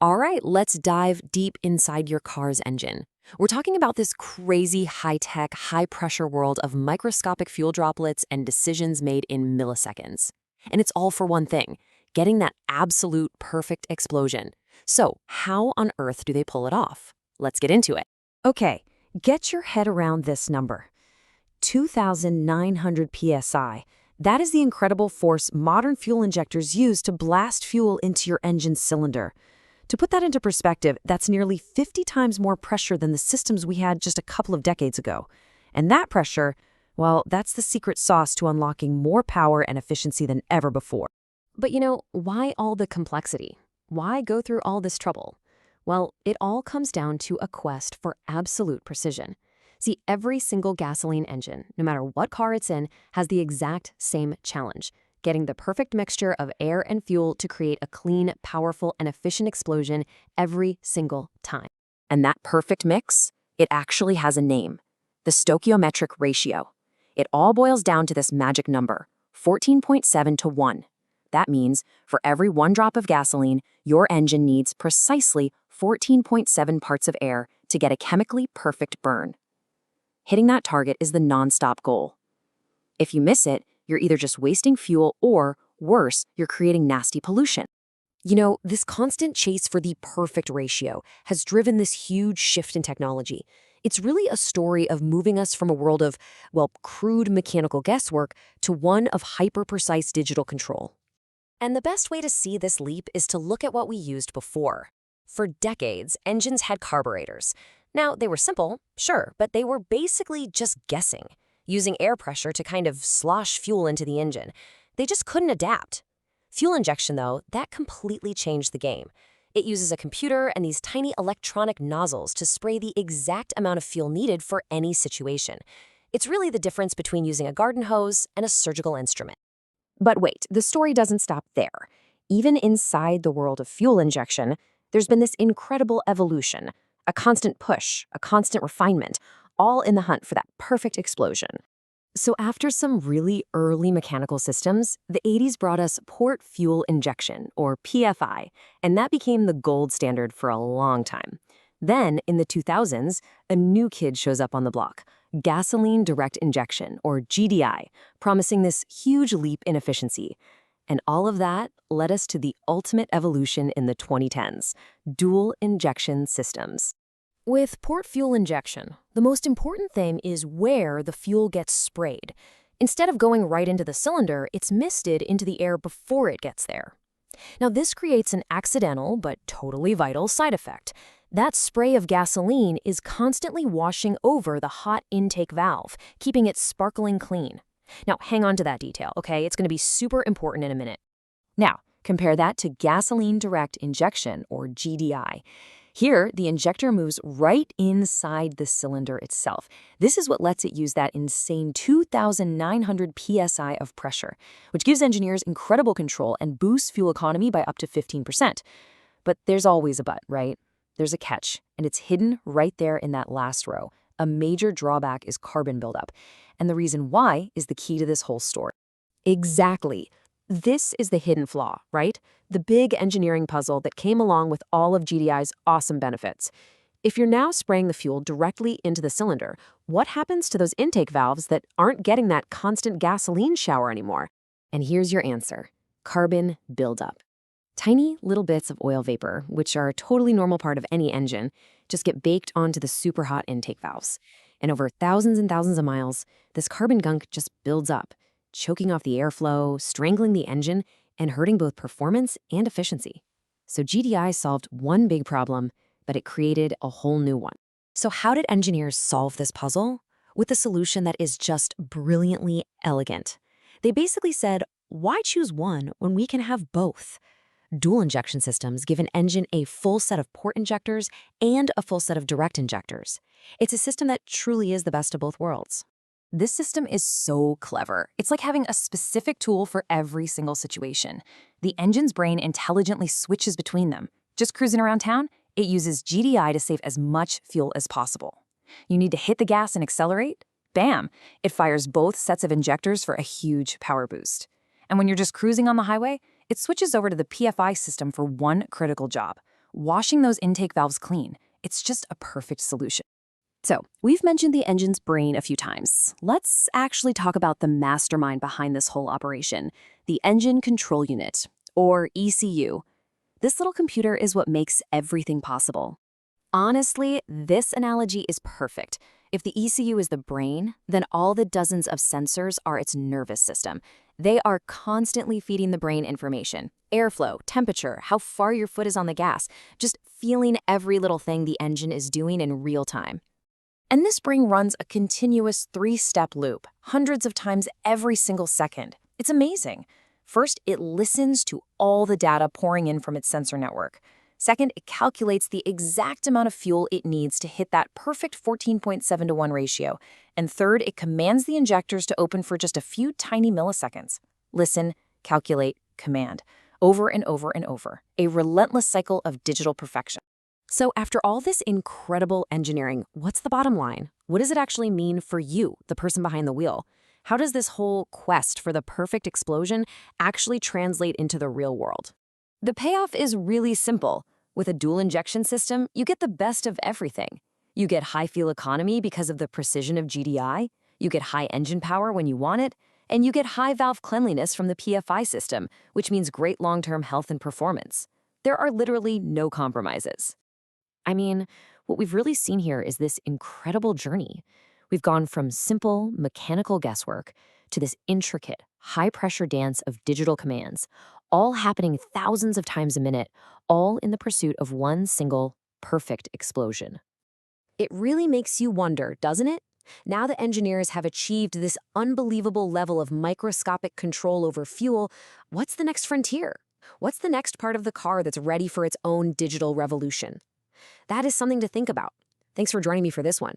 All right, let's dive deep inside your car's engine. We're talking about this crazy high-tech, high-pressure world of microscopic fuel droplets and decisions made in milliseconds. And it's all for one thing, getting that absolute perfect explosion. So, how on earth do they pull it off? Let's get into it. Okay, get your head around this number. 2,900 psi. That is the incredible force modern fuel injectors use to blast fuel into your engine cylinder. To put that into perspective, that's nearly 50 times more pressure than the systems we had just a couple of decades ago. And that pressure, well, that's the secret sauce to unlocking more power and efficiency than ever before. But why all the complexity? Why go through all this trouble? Well, it all comes down to a quest for absolute precision. See, every single gasoline engine, no matter what car it's in, has the exact same challenge: getting the perfect mixture of air and fuel to create a clean, powerful, and efficient explosion every single time. And that perfect mix, it actually has a name: the stoichiometric ratio. It all boils down to this magic number, 14.7 to 1. That means for every 1 drop of gasoline, your engine needs precisely 14.7 parts of air to get a chemically perfect burn. Hitting that target is the nonstop goal. If you miss it, you're either just wasting fuel or, worse, you're creating nasty pollution. This constant chase for the perfect ratio has driven this huge shift in technology. It's really a story of moving us from a world of, crude mechanical guesswork to one of hyper-precise digital control. And the best way to see this leap is to look at what we used before. For decades, engines had carburetors. Now, they were simple, sure, but they were basically just guessing, using air pressure to kind of slosh fuel into the engine. They just couldn't adapt. Fuel injection, though, that completely changed the game. It uses a computer and these tiny electronic nozzles to spray the exact amount of fuel needed for any situation. It's really the difference between using a garden hose and a surgical instrument. But wait, the story doesn't stop there. Even inside the world of fuel injection, there's been this incredible evolution, a constant push, a constant refinement, all in the hunt for that perfect explosion. So after some really early mechanical systems, the 80s brought us port fuel injection, or PFI, and that became the gold standard for a long time. Then, in the 2000s, a new kid shows up on the block: gasoline direct injection, or GDI, promising this huge leap in efficiency. And all of that led us to the ultimate evolution in the 2010s, dual injection systems. With port fuel injection, the most important thing is where the fuel gets sprayed. Instead of going right into the cylinder, it's misted into the air before it gets there. Now, this creates an accidental but totally vital side effect. That spray of gasoline is constantly washing over the hot intake valve, keeping it sparkling clean. Now, hang on to that detail, okay? It's going to be super important in a minute. Now, compare that to gasoline direct injection, or GDI. Here, the injector moves right inside the cylinder itself. This is what lets it use that insane 2,900 psi of pressure, which gives engineers incredible control and boosts fuel economy by up to 15%. But there's always a but, right? There's a catch, and it's hidden right there in that last row. A major drawback is carbon buildup, and the reason why is the key to this whole story. Exactly. This is the hidden flaw, right? The big engineering puzzle that came along with all of GDI's awesome benefits. If you're now spraying the fuel directly into the cylinder, what happens to those intake valves that aren't getting that constant gasoline shower anymore? And here's your answer: carbon buildup. Tiny little bits of oil vapor, which are a totally normal part of any engine, just get baked onto the super hot intake valves. And over thousands and thousands of miles, this carbon gunk just builds up, choking off the airflow, strangling the engine, and hurting both performance and efficiency. So GDI solved one big problem, but it created a whole new one. So how did engineers solve this puzzle? With a solution that is just brilliantly elegant. They basically said, why choose one when we can have both? Dual injection systems give an engine a full set of port injectors and a full set of direct injectors. It's a system that truly is the best of both worlds. This system is so clever. It's like having a specific tool for every single situation. The engine's brain intelligently switches between them. Just cruising around town, it uses GDI to save as much fuel as possible. You need to hit the gas and accelerate? Bam! It fires both sets of injectors for a huge power boost. And when you're just cruising on the highway, it switches over to the PFI system for one critical job: washing those intake valves clean. It's just a perfect solution. So, we've mentioned the engine's brain a few times. Let's actually talk about the mastermind behind this whole operation, the engine control unit, or ECU. This little computer is what makes everything possible. Honestly, this analogy is perfect. If the ECU is the brain, then all the dozens of sensors are its nervous system. They are constantly feeding the brain information: airflow, temperature, how far your foot is on the gas, just feeling every little thing the engine is doing in real time. And this brain runs a continuous 3-step loop, hundreds of times every single second. It's amazing. First, it listens to all the data pouring in from its sensor network. Second, it calculates the exact amount of fuel it needs to hit that perfect 14.7-to-1 ratio. And third, it commands the injectors to open for just a few tiny milliseconds. Listen, calculate, command. Over and over and over. A relentless cycle of digital perfection. So after all this incredible engineering, what's the bottom line? What does it actually mean for you, the person behind the wheel? How does this whole quest for the perfect explosion actually translate into the real world? The payoff is really simple. With a dual injection system, you get the best of everything. You get high fuel economy because of the precision of GDI, you get high engine power when you want it, and you get high valve cleanliness from the PFI system, which means great long-term health and performance. There are literally no compromises. I mean, what we've really seen here is this incredible journey. We've gone from simple mechanical guesswork to this intricate, high-pressure dance of digital commands, all happening thousands of times a minute, all in the pursuit of one single, perfect explosion. It really makes you wonder, doesn't it? Now that engineers have achieved this unbelievable level of microscopic control over fuel, what's the next frontier? What's the next part of the car that's ready for its own digital revolution? That is something to think about. Thanks for joining me for this one.